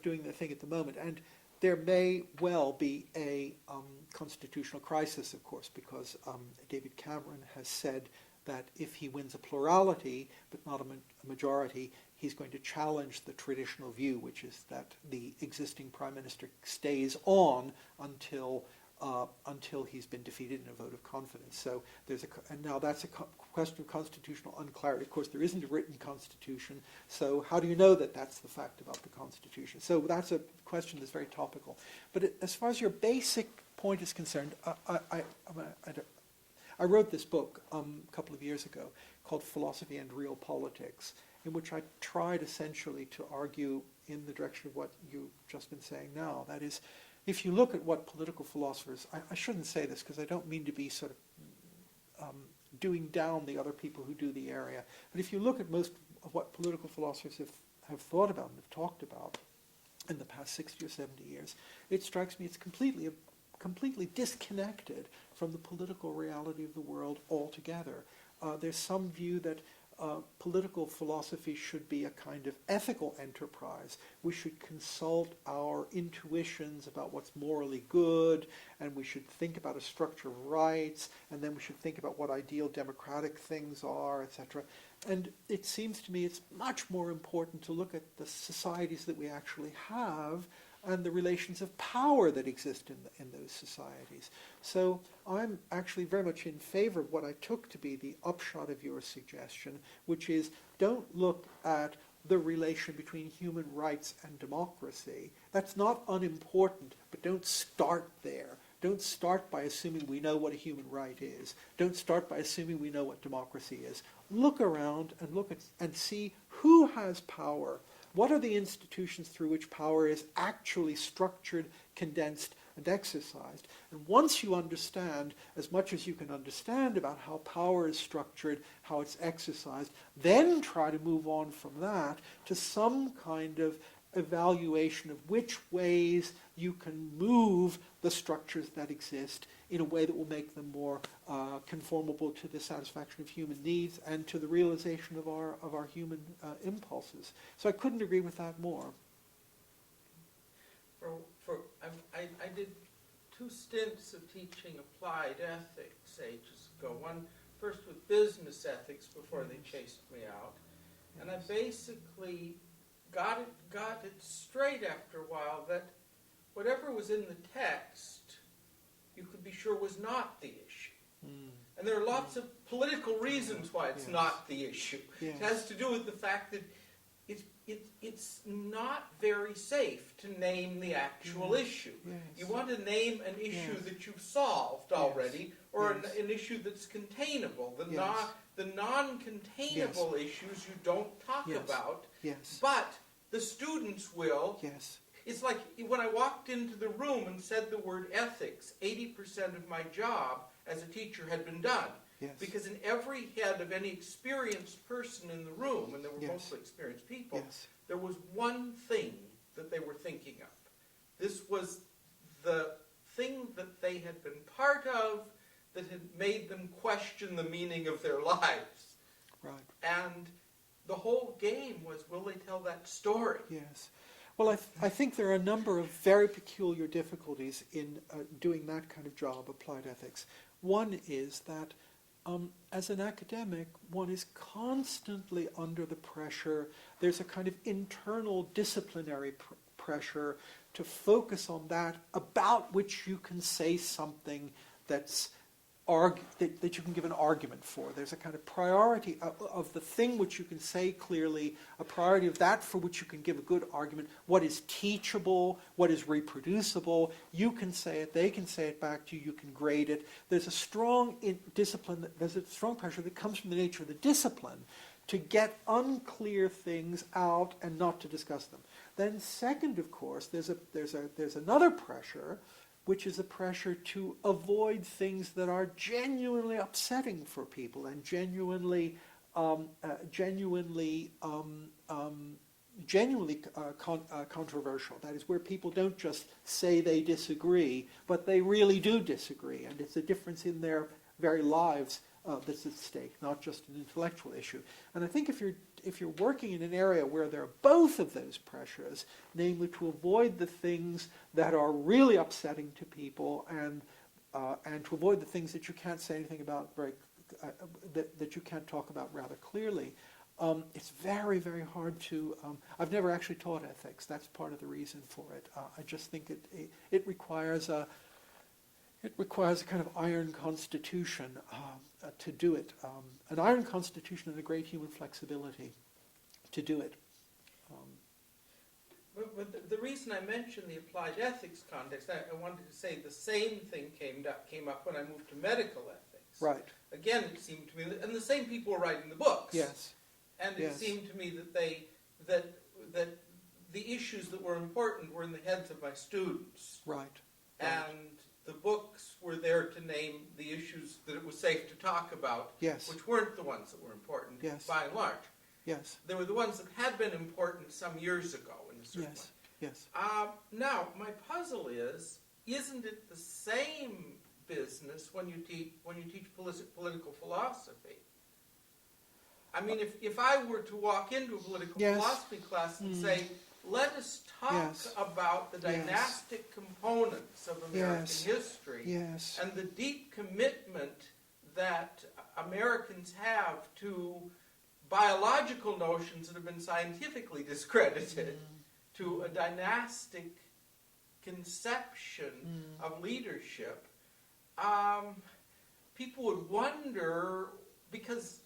doing their thing at the moment, and there may well be a constitutional crisis, of course, because David Cameron has said that if he wins a plurality but not a majority, he's going to challenge the traditional view, which is that the existing prime minister stays on until he's been defeated in a vote of confidence. So now that's a question of constitutional unclarity. Of course, there isn't a written constitution, so how do you know that that's the fact about the constitution? So that's a question that's very topical. But as far as your basic point is concerned, I wrote this book a couple of years ago called Philosophy and Real Politics, in which I tried essentially to argue in the direction of what you've just been saying now. That is, if you look at what political philosophers, I shouldn't say this because I don't mean to be sort of doing down the other people who do the area, but if you look at most of what political philosophers have thought about and have talked about in the past 60 or 70 years, it strikes me it's completely disconnected from the political reality of the world altogether. There's some view that political philosophy should be a kind of ethical enterprise. We should consult our intuitions about what's morally good, and we should think about a structure of rights, and then we should think about what ideal democratic things are, etc. And it seems to me it's much more important to look at the societies that we actually have and the relations of power that exist in those societies. So I'm actually very much in favor of what I took to be the upshot of your suggestion, which is don't look at the relation between human rights and democracy. That's not unimportant, but don't start there. Don't start by assuming we know what a human right is. Don't start by assuming we know what democracy is. Look around and see who has power. What are the institutions through which power is actually structured, condensed, and exercised? And once you understand as much as you can understand about how power is structured, how it's exercised, then try to move on from that to some kind of evaluation of which ways you can move the structures that exist in a way that will make them more conformable to the satisfaction of human needs and to the realization of our human impulses. So I couldn't agree with that more. I did 2 stints of teaching applied ethics ages ago. One first with business ethics before they chased me out, and I basically got it straight after a while that whatever was in the text, you could be sure was not the issue. And there are lots of political reasons why it's not the issue. It has to do with the fact that it's not very safe to name the actual issue. You want to name an issue that you've solved already, or an issue that's containable. The non-containable issues you don't talk about, but the students will. It's like when I walked into the room and said the word ethics, 80% of my job as a teacher had been done. Because in every head of any experienced person in the room, and there were mostly experienced people, there was one thing that they were thinking of. This was the thing that they had been part of that had made them question the meaning of their lives. And the whole game was, will they tell that story? Well, I think there are a number of very peculiar difficulties in doing that kind of job, applied ethics. One is that as an academic, one is constantly under the pressure. There's a kind of internal disciplinary pressure to focus on that about which you can say something that's that you can give an argument for. There's a kind of priority of the thing which you can say clearly, a priority of that for which you can give a good argument, what is teachable, what is reproducible. You can say it, they can say it back to you, you can grade it. There's a strong discipline, there's a strong pressure that comes from the nature of the discipline to get unclear things out and not to discuss them. Then second, of course, there's another pressure, which is a pressure to avoid things that are genuinely upsetting for people and genuinely controversial. That is, where people don't just say they disagree, but they really do disagree, and it's a difference in their very lives that's at stake, not just an intellectual issue. And I think if you're working in an area where there are both of those pressures, namely to avoid the things that are really upsetting to people and to avoid the things that you can't say anything about that you can't talk about rather clearly, it's very, very hard to. I've never actually taught ethics. That's part of the reason for it. I just think it requires a kind of iron constitution to do it, an iron constitution and a great human flexibility to do it. But the reason I mentioned the applied ethics context, I wanted to say the same thing came up when I moved to medical ethics. Right. Again, it seemed to me, and the same people were writing the books. Yes. And it seemed to me that the issues that were important were in the heads of my students. Right. And the books were there to name the issues that it was safe to talk about, yes, which weren't the ones that were important, yes, by and large. Yes. They were the ones that had been important some years ago in a certain way. Yes. Now, my puzzle is, isn't it the same business when you teach political philosophy? I mean, if I were to walk into a political philosophy class and say, let us talk about the dynastic components of American history and the deep commitment that Americans have to biological notions that have been scientifically discredited, to a dynastic conception of leadership, people would wonder, because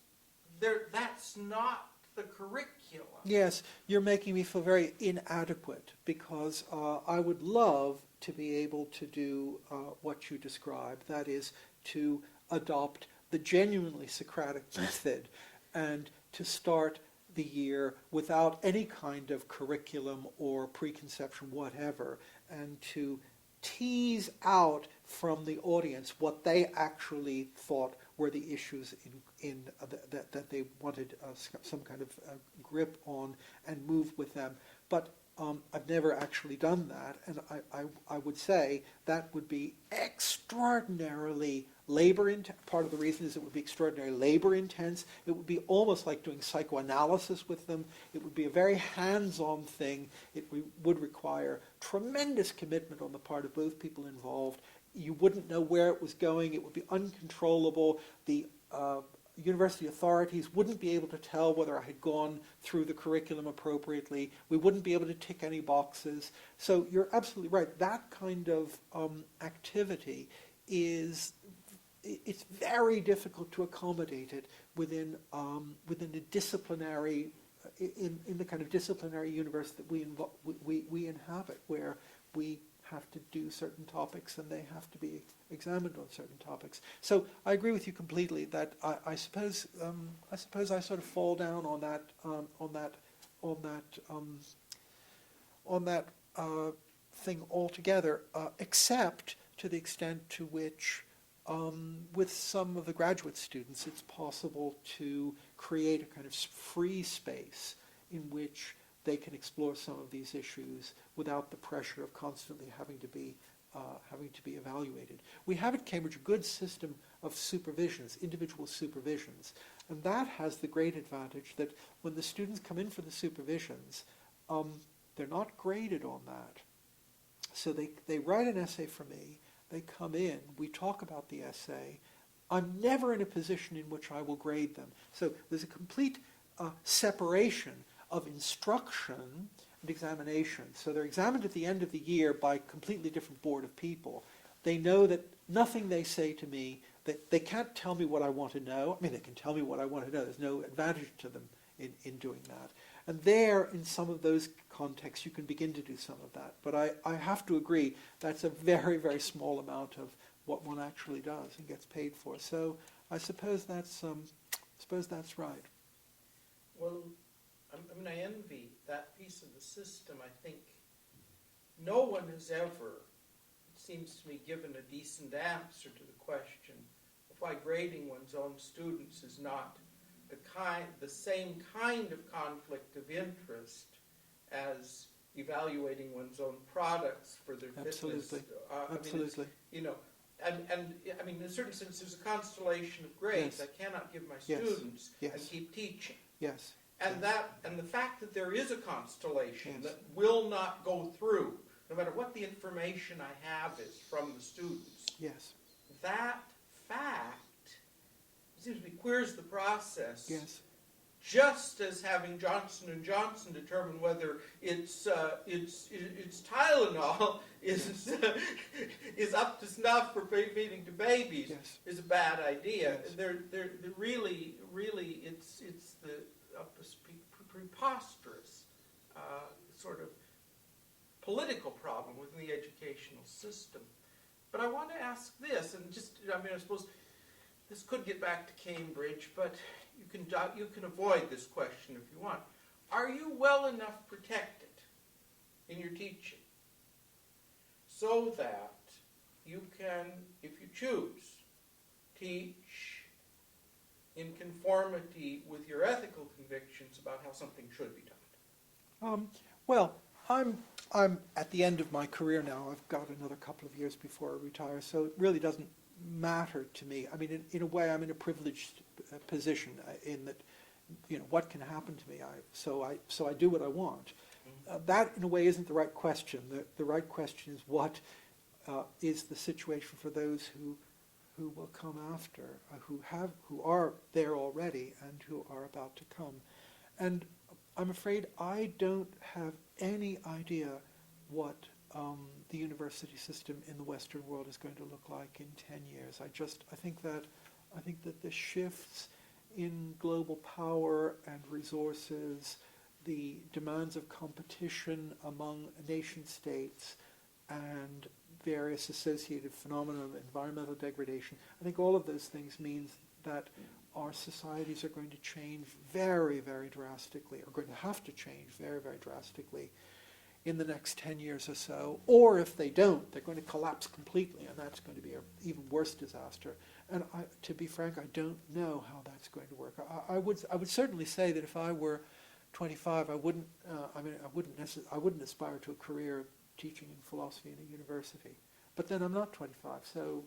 that's not the curriculum. Yes, you're making me feel very inadequate, because I would love to be able to do what you described, that is, to adopt the genuinely Socratic method and to start the year without any kind of curriculum or preconception whatever, and to tease out from the audience what they actually thought were the issues that they wanted some kind of grip on and move with them. But I've never actually done that, and I would say that would be extraordinarily labor-intense. Part of the reason is it would be extraordinarily labor-intense. It would be almost like doing psychoanalysis with them. It would be a very hands-on thing. It would require tremendous commitment on the part of both people involved. You wouldn't know where it was going. It would be uncontrollable. The university authorities wouldn't be able to tell whether I had gone through the curriculum appropriately. We wouldn't be able to tick any boxes. So you're absolutely right. That kind of activity it's very difficult to accommodate it within a disciplinary, in the kind of disciplinary universe that we inhabit, where we have to do certain topics and they have to be examined on certain topics. So I agree with you completely that I suppose I sort of fall down on that thing altogether, except to the extent to which with some of the graduate students it's possible to create a kind of free space in which they can explore some of these issues without the pressure of constantly having to be evaluated. We have at Cambridge a good system of supervisions, individual supervisions, and that has the great advantage that when the students come in for the supervisions, They're not graded on that. So they write an essay for me, they come in, we talk about the essay. I'm never in a position in which I will grade them. So there's a complete separation of instruction and examination. So they're examined at the end of the year by a completely different board of people. They know that nothing they say to me, that they can't tell me what I want to know. I mean, they can tell me what I want to know. There's no advantage to them in doing that. And there, in some of those contexts, you can begin to do some of that. But I have to agree, that's a very, very small amount of what one actually does and gets paid for. So I suppose that's right. Well, I mean, I envy that piece of the system. I think no one has ever, it seems to me, given a decent answer to the question of why grading one's own students is not the same kind of conflict of interest as evaluating one's own products for their fitness. Absolutely. I mean, and I mean, in a certain sense, there's a constellation of grades. Yes. I cannot give my Yes. students Yes. and keep teaching. Yes. And Yes. the fact that there is a constellation Yes. that will not go through, no matter what the information I have is from the students, Yes. that fact seems to me queers the process. Yes. Just as having Johnson & Johnson determine whether it's Tylenol is up to snuff for feeding to babies Yes. is a bad idea. Yes. They're really it's the preposterous sort of political problem within the educational system. But I want to ask this, and I suppose this could get back to Cambridge, but you can avoid this question if you want. Are you well enough protected in your teaching so that you can, if you choose, teach in conformity with your ethical convictions about how something should be done? Well, I'm at the end of my career now. I've got another couple of years before I retire, so it really doesn't matter to me. I mean, in a way, I'm in a privileged position in that, what can happen to me? So I do what I want. That, in a way, isn't the right question. The right question is what is the situation for those who will come after, who are there already and who are about to come. And I'm afraid I don't have any idea what the university system in the Western world is going to look like in 10 years. I think that the shifts in global power and resources, the demands of competition among nation states, and various associated phenomena of environmental degradation, I think all of those things means that our societies are going to change very, very drastically, are going to have to change very, very drastically in the next 10 years or so. Or if they don't, they're going to collapse completely, and that's going to be an even worse disaster. And to be frank, I don't know how that's going to work. I would certainly say that if I were 25, I wouldn't aspire to a career of teaching in philosophy in a university. But then I'm not 25, so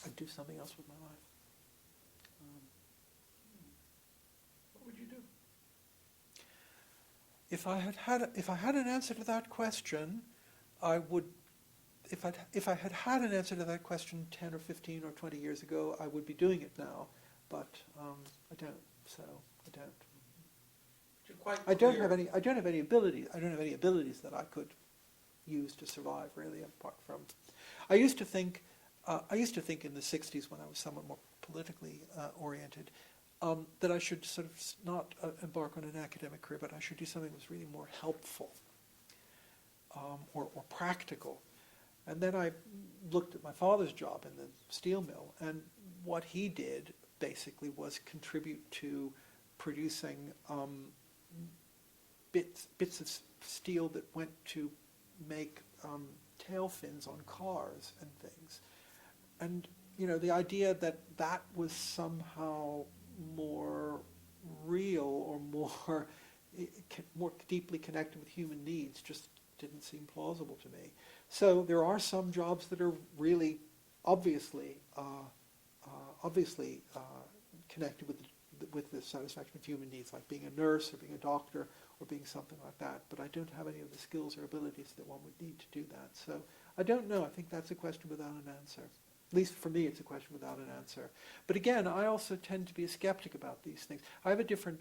I'd do something else with my life. What would you do? If I had an answer to that question, I would. If I had had an answer to that question 10 or 15 or 20 years ago, I would be doing it now. But I don't. So I don't. You're quite I don't clear. have any. I don't have any abilities. I don't have any abilities that I could use to survive. Really, apart from. I used to think in the 60s, when I was somewhat more politically oriented, that I should sort of not embark on an academic career, but I should do something that was really more helpful or practical. And then I looked at my father's job in the steel mill, and what he did basically was contribute to producing bits of steel that went to make tail fins on cars and things. And the idea that that was somehow more real or more deeply connected with human needs just didn't seem plausible to me. So there are some jobs that are really obviously connected with the satisfaction of human needs, like being a nurse or being a doctor or being something like that, but I don't have any of the skills or abilities that one would need to do that. So I don't know. I think that's a question without an answer. At least for me, it's a question without an answer. But again, I also tend to be a skeptic about these things. I have a different,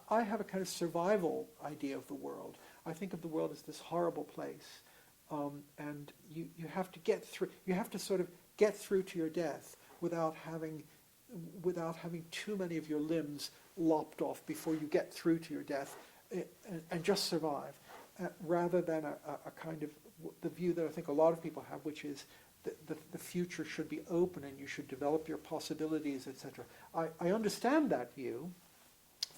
I have a kind of survival idea of the world. I think of the world as this horrible place, and you have to get through, you have to sort of get through to your death without having too many of your limbs lopped off before you get through to your death, and just survive, rather than a kind of the view that I think a lot of people have, which is the future should be open and you should develop your possibilities, etc. I understand that view,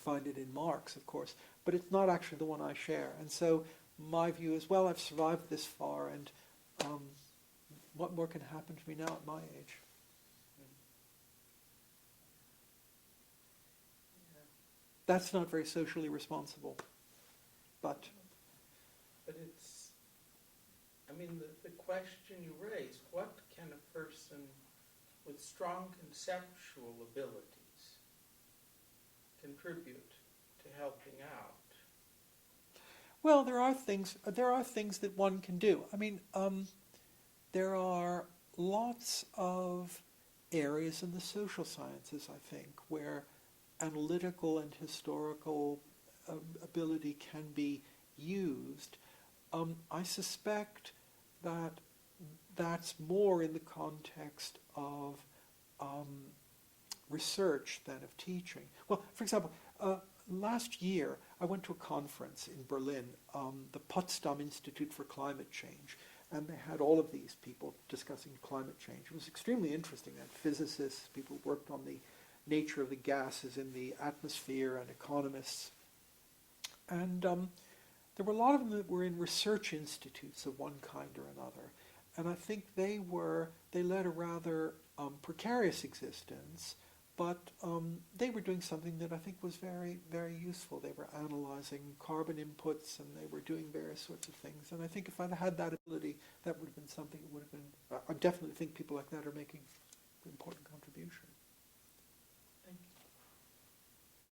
find it in Marx, of course, but it's not actually the one I share. And so my view is, well, I've survived this far, and what more can happen to me now at my age? Yeah. That's not very socially responsible, but it's, I mean, the question you raise, what can a person with strong conceptual abilities contribute to helping out? well, there are things that one can do. I mean, there are lots of areas in the social sciences, I think, where analytical and historical ability can be used. I suspect that that's more in the context of research than of teaching. Well, for example, last year I went to a conference in Berlin, the Potsdam Institute for Climate Change, and they had all of these people discussing climate change. It was extremely interesting. They had physicists, people who worked on the nature of the gases in the atmosphere, and economists. And there were a lot of them that were in research institutes of one kind or another. And I think they led a rather precarious existence, but they were doing something that I think was very, very useful. They were analyzing carbon inputs, and they were doing various sorts of things. And I think if I'd had that ability, that would have been something that would have been, I definitely think people like that are making an important contribution.